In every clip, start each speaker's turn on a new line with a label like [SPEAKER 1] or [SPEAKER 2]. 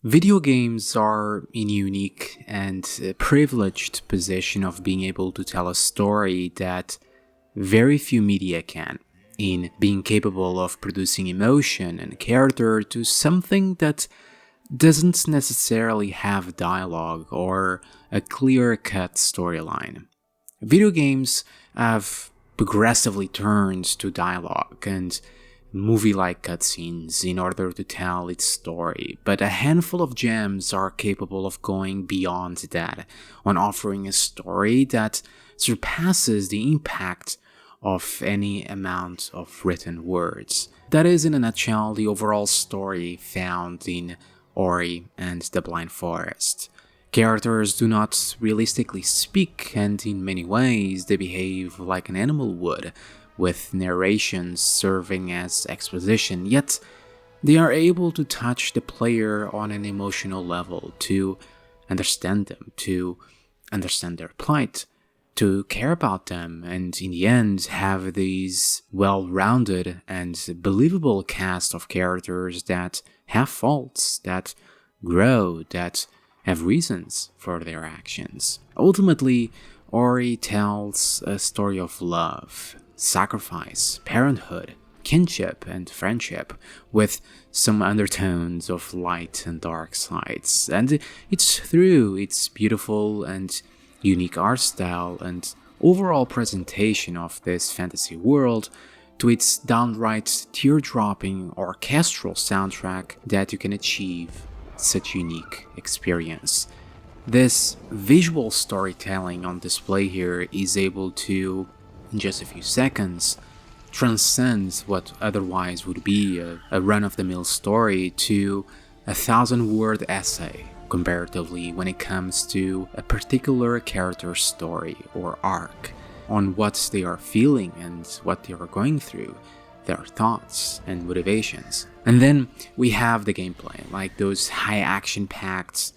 [SPEAKER 1] Video games are in a unique and privileged position of being able to tell a story that very few media can, in being capable of producing emotion and character to something that doesn't necessarily have dialogue or a clear-cut storyline. Video games have progressively turned to dialogue and movie-like cutscenes in order to tell its story, but a handful of gems are capable of going beyond that, on offering a story that surpasses the impact of any amount of written words. That is, in a nutshell, the overall story found in Ori and the Blind Forest. Characters do not realistically speak, and in many ways they behave like an animal would, with narrations serving as exposition, yet they are able to touch the player on an emotional level, to understand them, to understand their plight, to care about them, and in the end have these well-rounded and believable cast of characters that have faults, that grow, that have reasons for their actions. Ultimately, Ori tells a story of love, sacrifice, parenthood, kinship, and friendship, with some undertones of light and dark sides. And it's through its beautiful and unique art style and overall presentation of this fantasy world to its downright tear-dropping orchestral soundtrack that you can achieve such unique experience. This visual storytelling on display here is able to, in just a few seconds, transcend what otherwise would be a run-of-the-mill story to a 1,000-word essay, comparatively, when it comes to a particular character's story or arc, on what they are feeling and what they are going through, their thoughts and motivations. And then we have the gameplay, like those high action-packed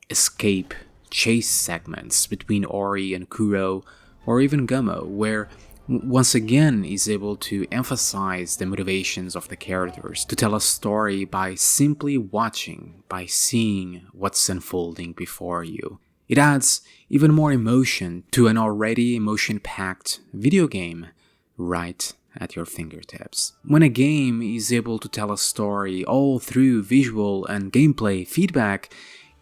[SPEAKER 1] escape chase segments between Ori and Kuro, or even Gummo, where once again is able to emphasize the motivations of the characters, to tell a story by simply watching, by seeing what's unfolding before you. It adds even more emotion to an already emotion-packed video game right at your fingertips. When a game is able to tell a story all through visual and gameplay feedback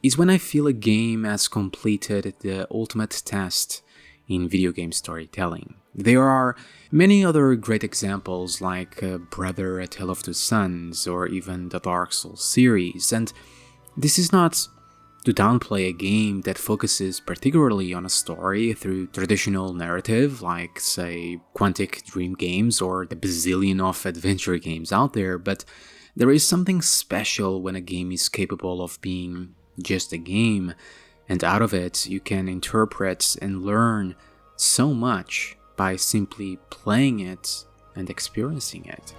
[SPEAKER 1] is when I feel a game has completed the ultimate test in video game storytelling. There are many other great examples like Brother: A Tale of Two Sons or even the Dark Souls series, and this is not to downplay a game that focuses particularly on a story through traditional narrative like, say, Quantic Dream games or the bazillion of adventure games out there, but there is something special when a game is capable of being just a game, and out of it you can interpret and learn so much by simply playing it and experiencing it.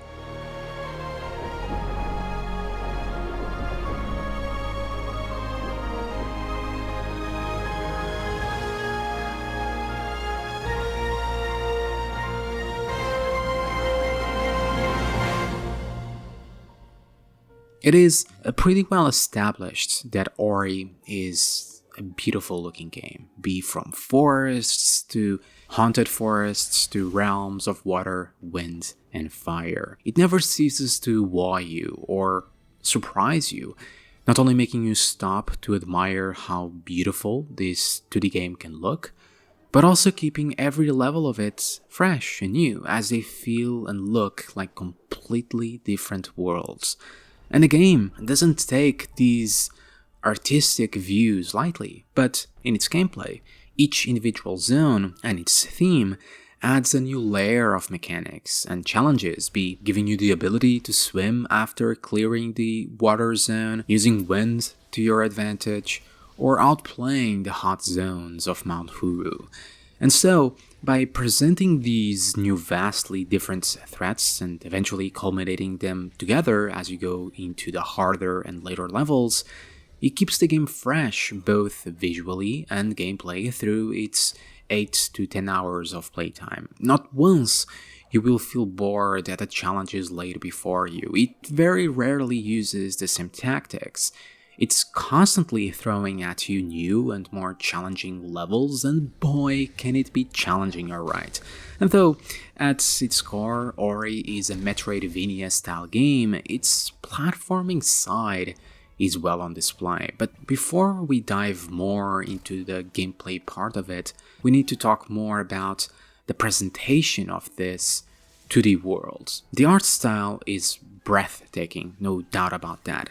[SPEAKER 1] It is pretty well established that Ori is a beautiful looking game, be from forests to haunted forests to realms of water, wind, and fire. It never ceases to wow you or surprise you, not only making you stop to admire how beautiful this 2D game can look, but also keeping every level of it fresh and new as they feel and look like completely different worlds. And the game doesn't take these artistic views lightly, but in its gameplay, each individual zone and its theme adds a new layer of mechanics and challenges, be giving you the ability to swim after clearing the water zone, using wind to your advantage, or outplaying the hot zones of Mount Huru. And so, by presenting these new vastly different threats and eventually culminating them together as you go into the harder and later levels, it keeps the game fresh both visually and gameplay through its 8 to 10 hours of playtime. Not once you will feel bored at the challenges laid before you. It very rarely uses the same tactics. It's constantly throwing at you new and more challenging levels, and boy, can it be challenging, alright. And though, at its core, Ori is a Metroidvania-style game, its platforming side is well on display. But before we dive more into the gameplay part of it, we need to talk more about the presentation of this 2D world. The art style is breathtaking, no doubt about that.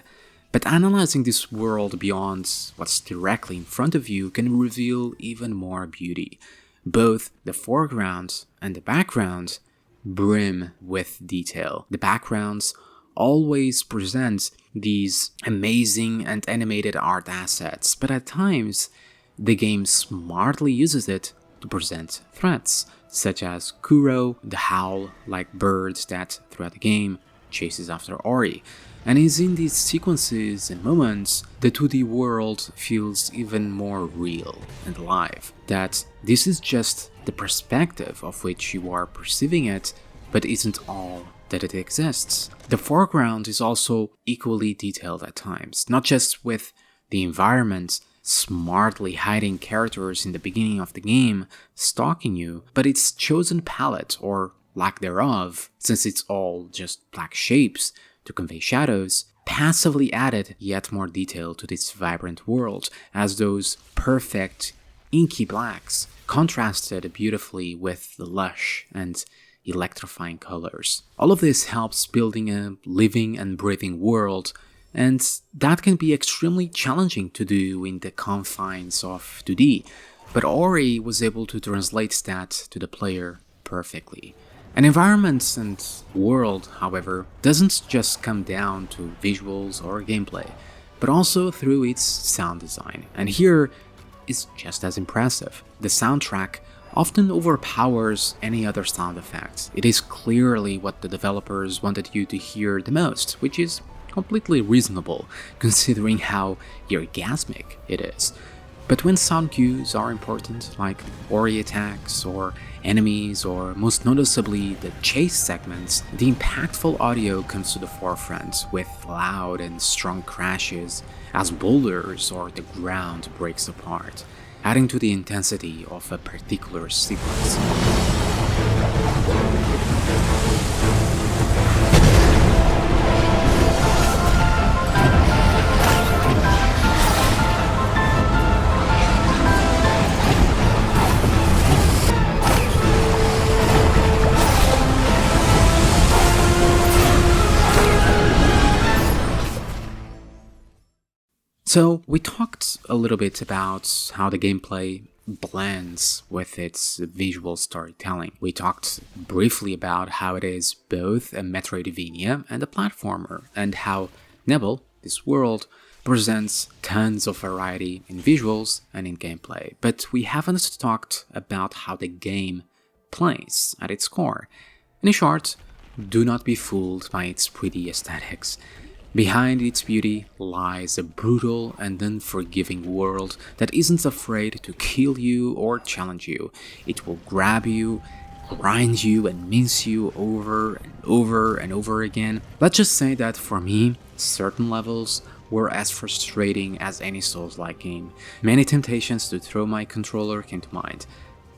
[SPEAKER 1] But analyzing this world beyond what's directly in front of you can reveal even more beauty. Both the foreground and the background brim with detail. The backgrounds always present these amazing and animated art assets, but at times the game smartly uses it to present threats, such as Kuro, the howl-like bird that throughout the game chases after Ori. And it's in these sequences and moments the 2D world feels even more real and alive. That this is just the perspective of which you are perceiving it, but isn't all that it exists. The foreground is also equally detailed at times, not just with the environment smartly hiding characters in the beginning of the game stalking you, but its chosen palette, or lack thereof, since it's all just black shapes to convey shadows, passively added yet more detail to this vibrant world, as those perfect inky blacks contrasted beautifully with the lush and electrifying colors. All of this helps building a living and breathing world, and that can be extremely challenging to do in the confines of 2D, but Ori was able to translate that to the player perfectly. An environment and world, however, doesn't just come down to visuals or gameplay, but also through its sound design, and here is just as impressive. The soundtrack often overpowers any other sound effects. It is clearly what the developers wanted you to hear the most, which is completely reasonable considering how orgasmic it is. But when sound cues are important, like Ori attacks or enemies, or most noticeably the chase segments, the impactful audio comes to the forefront with loud and strong crashes as boulders or the ground breaks apart, adding to the intensity of a particular sequence. So we talked a little bit about how the gameplay blends with its visual storytelling. We talked briefly about how it is both a Metroidvania and a platformer, and how Nibel, this world, presents tons of variety in visuals and in gameplay. But we haven't talked about how the game plays at its core. In short, do not be fooled by its pretty aesthetics. Behind its beauty lies a brutal and unforgiving world that isn't afraid to kill you or challenge you. It will grab you, grind you, and mince you over and over and over again. Let's just say that for me, certain levels were as frustrating as any Souls-like game. Many temptations to throw my controller came to mind.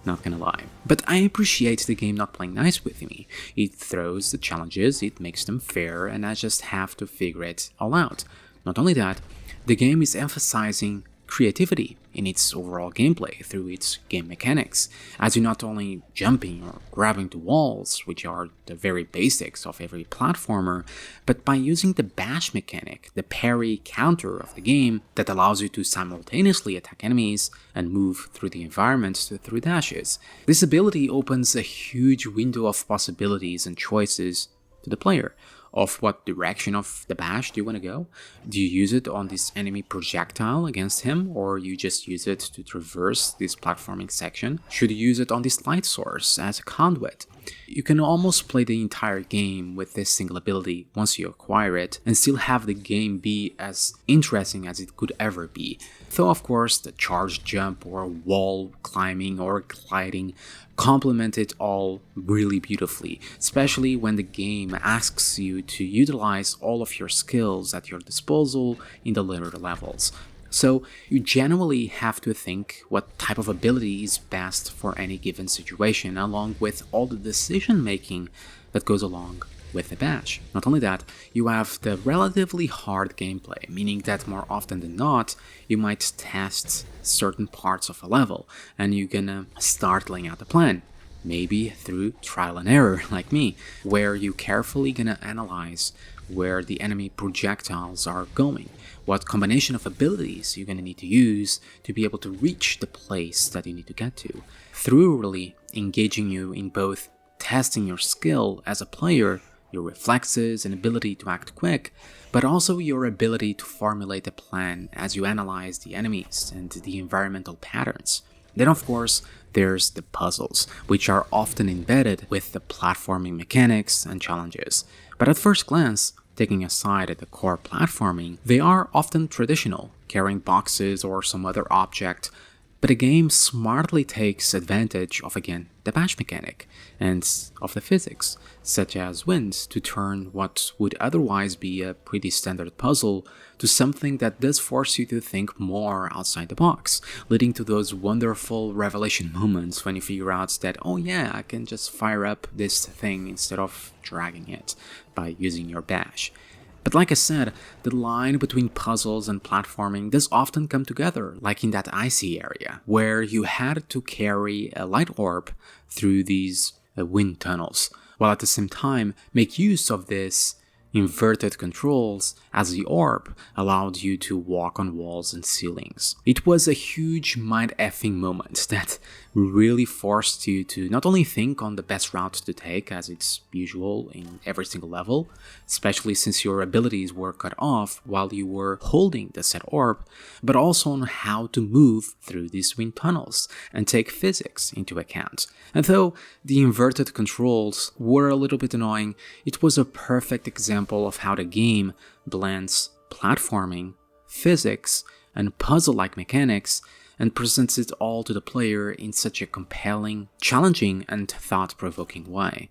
[SPEAKER 1] Not gonna lie. But I appreciate the game not playing nice with me. It throws the challenges, it makes them fair, and I just have to figure it all out. Not only that, the game is emphasizing creativity in its overall gameplay through its game mechanics, as you're not only jumping or grabbing to walls, which are the very basics of every platformer, but by using the bash mechanic, the parry counter of the game that allows you to simultaneously attack enemies and move through the environment through dashes. This ability opens a huge window of possibilities and choices to the player. Of what direction of the bash do you want to go? Do you use it on this enemy projectile against him, or you just use it to traverse this platforming section? Should you use it on this light source as a conduit? You can almost play the entire game with this single ability once you acquire it, and still have the game be as interesting as it could ever be. Though of course the charge jump or wall climbing or gliding complement it all really beautifully, especially when the game asks you you to utilize all of your skills at your disposal in the later levels. So you generally have to think what type of ability is best for any given situation, along with all the decision making that goes along with the bash. Not only that, you have the relatively hard gameplay, meaning that more often than not, you might test certain parts of a level, and you're gonna start laying out a plan. Maybe through trial and error, like me, where you carefully gonna analyze where the enemy projectiles are going, what combination of abilities you're gonna need to use to be able to reach the place that you need to get to, thoroughly engaging you in both testing your skill as a player, your reflexes and ability to act quick, but also your ability to formulate a plan as you analyze the enemies and the environmental patterns. Then of course, there's the puzzles, which are often embedded with the platforming mechanics and challenges. But at first glance, taking aside the core platforming, they are often traditional, carrying boxes or some other object, but the game smartly takes advantage of, again, the bash mechanic and of the physics, such as wind, to turn what would otherwise be a pretty standard puzzle to something that does force you to think more outside the box, leading to those wonderful revelation moments when you figure out that, oh yeah, I can just fire up this thing instead of dragging it by using your bash. But like I said, the line between puzzles and platforming does often come together, like in that icy area, where you had to carry a light orb through these wind tunnels, while at the same time make use of this inverted controls as the orb allowed you to walk on walls and ceilings. It was a huge mind-effing moment that really forced you to not only think on the best route to take, as it's usual in every single level, especially since your abilities were cut off while you were holding the said orb, but also on how to move through these wind tunnels and take physics into account. And though the inverted controls were a little bit annoying, it was a perfect example of how the game blends platforming, physics, and puzzle-like mechanics and presents it all to the player in such a compelling, challenging, and thought-provoking way.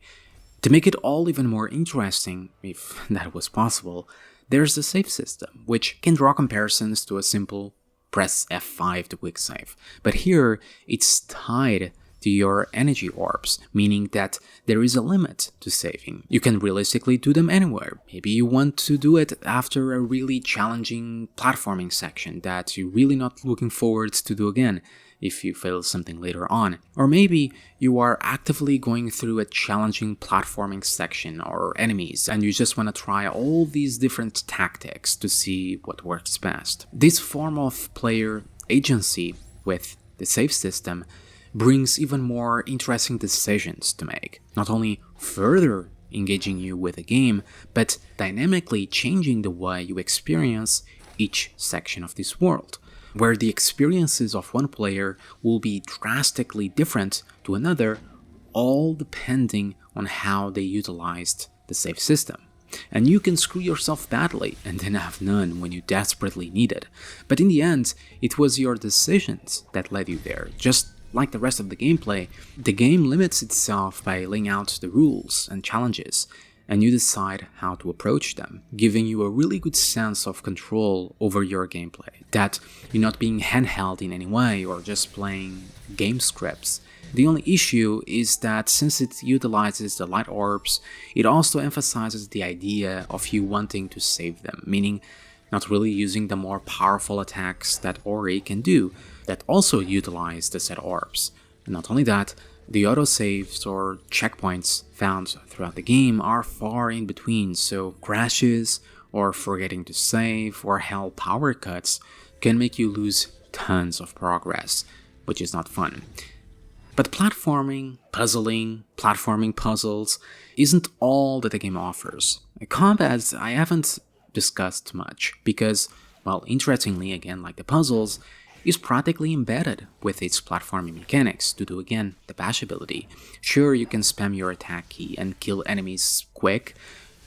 [SPEAKER 1] To make it all even more interesting, if that was possible, there's the save system, which can draw comparisons to a simple press F5 to quick save. But here, it's tied to your energy orbs, meaning that there is a limit to saving. You can realistically do them anywhere. Maybe you want to do it after a really challenging platforming section that you're really not looking forward to do again if you fail something later on. Or maybe you are actively going through a challenging platforming section or enemies and you just want to try all these different tactics to see what works best. This form of player agency with the save system brings even more interesting decisions to make, not only further engaging you with the game, but dynamically changing the way you experience each section of this world, where the experiences of one player will be drastically different to another, all depending on how they utilized the save system. And you can screw yourself badly and then have none when you desperately need it. But in the end, it was your decisions that led you there. Just like the rest of the gameplay, the game limits itself by laying out the rules and challenges, and you decide how to approach them, giving you a really good sense of control over your gameplay, that you're not being handheld in any way or just playing game scripts. The only issue is that since it utilizes the light orbs, it also emphasizes the idea of you wanting to save them, meaning not really using the more powerful attacks that Ori can do, that also utilize the set orbs. And not only that, the autosaves or checkpoints found throughout the game are far in between, so crashes or forgetting to save or hell power cuts can make you lose tons of progress, which is not fun. But platforming, puzzling, platforming puzzles isn't all that the game offers. Combat I haven't discussed much because, well, interestingly, again, like the puzzles, is practically embedded with its platforming mechanics due to, again, the bash ability. Sure, you can spam your attack key and kill enemies quick,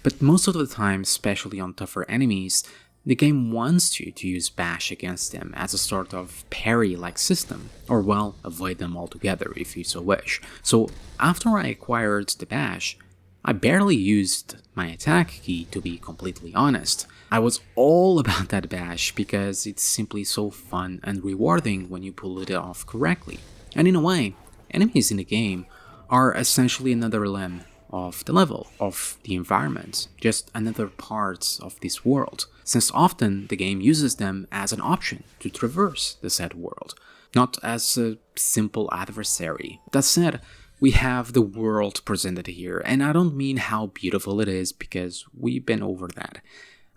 [SPEAKER 1] but most of the time, especially on tougher enemies, the game wants you to use bash against them as a sort of parry-like system, or well, avoid them altogether if you so wish. So after I acquired the bash, I barely used my attack key, to be completely honest. I was all about that bash because it's simply so fun and rewarding when you pull it off correctly. And in a way, enemies in the game are essentially another limb of the level, of the environment, just another part of this world, since often the game uses them as an option to traverse the said world, not as a simple adversary. That said, we have the world presented here, and I don't mean how beautiful it is because we've been over that.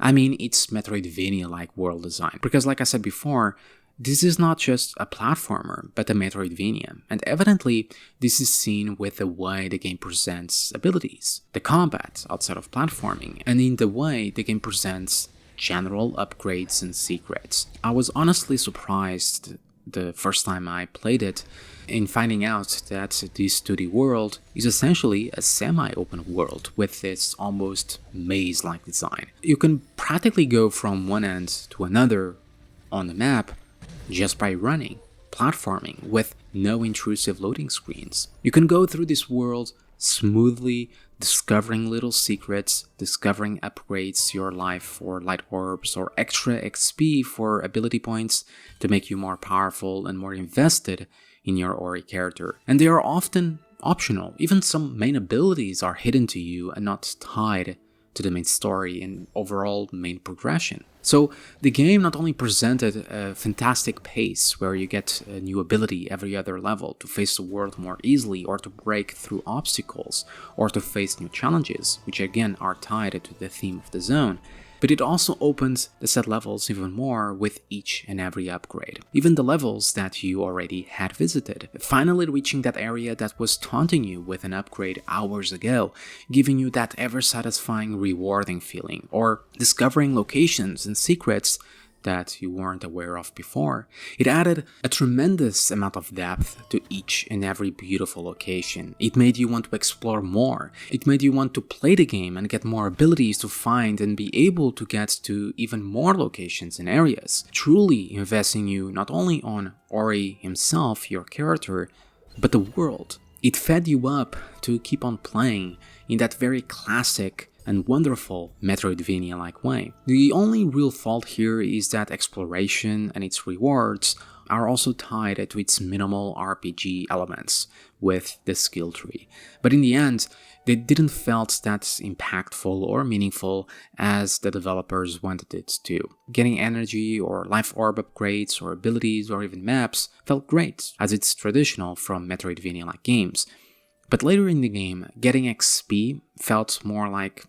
[SPEAKER 1] I mean it's Metroidvania-like world design, because like I said before, this is not just a platformer, but a Metroidvania, and evidently this is seen with the way the game presents abilities, the combat outside of platforming, and in the way the game presents general upgrades and secrets. I was honestly surprised the first time I played it in finding out that this 2D world is essentially a semi-open world with this almost maze-like design. You can practically go from one end to another on the map just by running, platforming, with no intrusive loading screens. You can go through this world smoothly, discovering little secrets, discovering upgrades to your life for light orbs or extra XP for ability points to make you more powerful and more invested in your Ori character. And they are often optional. Even some main abilities are hidden to you and not tied to the main story and overall main progression. So the game not only presented a fantastic pace where you get a new ability every other level to face the world more easily or to break through obstacles or to face new challenges, which again are tied to the theme of the zone, but it also opens the set levels even more with each and every upgrade. Even the levels that you already had visited, finally reaching that area that was taunting you with an upgrade hours ago, giving you that ever-satisfying rewarding feeling, or discovering locations and secrets that you weren't aware of before. It added a tremendous amount of depth to each and every beautiful location. It made you want to explore more. It made you want to play the game and get more abilities to find and be able to get to even more locations and areas, truly investing you not only on Ori himself, your character, but the world. It fed you up to keep on playing in that very classic and wonderful Metroidvania-like way. The only real fault here is that exploration and its rewards are also tied to its minimal RPG elements with the skill tree. But in the end, they didn't felt that impactful or meaningful as the developers wanted it to. Getting energy or life orb upgrades or abilities or even maps felt great, as it's traditional from Metroidvania-like games. But later in the game, getting XP felt more like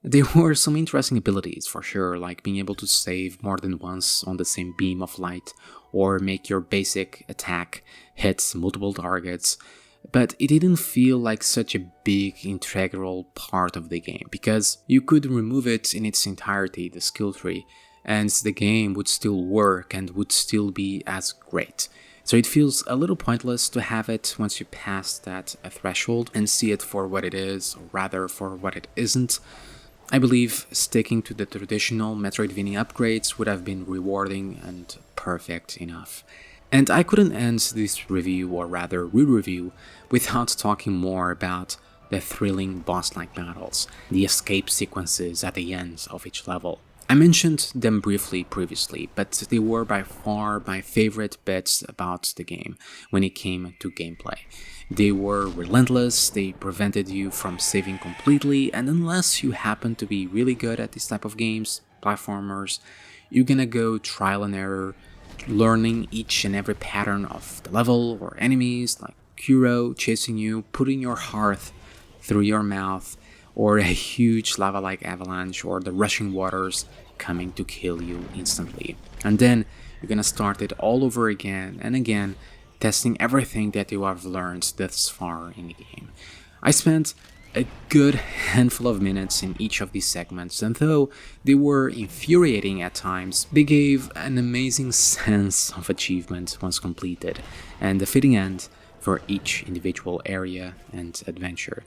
[SPEAKER 1] there were some interesting abilities for sure, like being able to save more than once on the same beam of light, or make your basic attack hit multiple targets, but it didn't feel like such a big integral part of the game, because you could remove it in its entirety, the skill tree, and the game would still work and would still be as great. So it feels a little pointless to have it once you pass that threshold and see it for what it is, or rather for what it isn't. I believe sticking to the traditional Metroidvania upgrades would have been rewarding and perfect enough. And I couldn't end this review, or rather re-review, without talking more about the thrilling boss-like battles, the escape sequences at the end of each level. I mentioned them briefly previously, but they were by far my favorite bits about the game when it came to gameplay. They were relentless, they prevented you from saving completely, and unless you happen to be really good at this type of games, platformers, you're gonna go trial and error, learning each and every pattern of the level or enemies, like Kuro chasing you, putting your heart through your mouth, or a huge lava-like avalanche, or the rushing waters coming to kill you instantly. And then you're gonna start it all over again and again, testing everything that you have learned thus far in the game. I spent a good handful of minutes in each of these segments, and though they were infuriating at times, they gave an amazing sense of achievement once completed, and a fitting end for each individual area and adventure.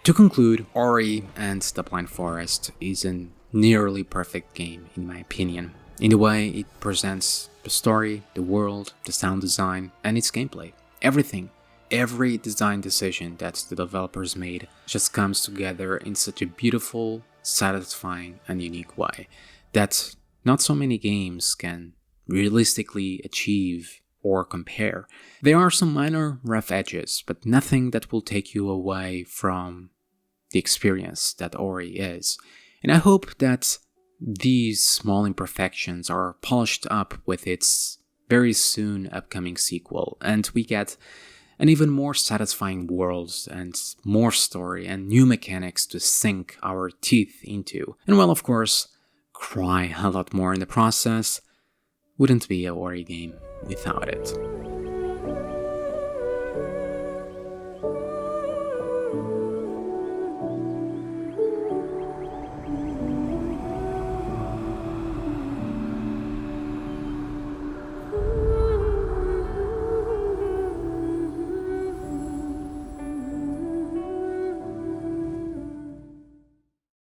[SPEAKER 1] To conclude, Ori and the Blind Forest is a nearly perfect game in my opinion, in the way it presents the story, the world, the sound design, and its gameplay. Everything every design decision that the developers made just comes together in such a beautiful, satisfying, and unique way that not so many games can realistically achieve or compare. There are some minor rough edges, but nothing that will take you away from the experience that Ori is. And I hope that these small imperfections are polished up with its very soon upcoming sequel, and we get an even more satisfying world and more story and new mechanics to sink our teeth into. And well, of course, cry a lot more in the process. Wouldn't be a Ori game without it.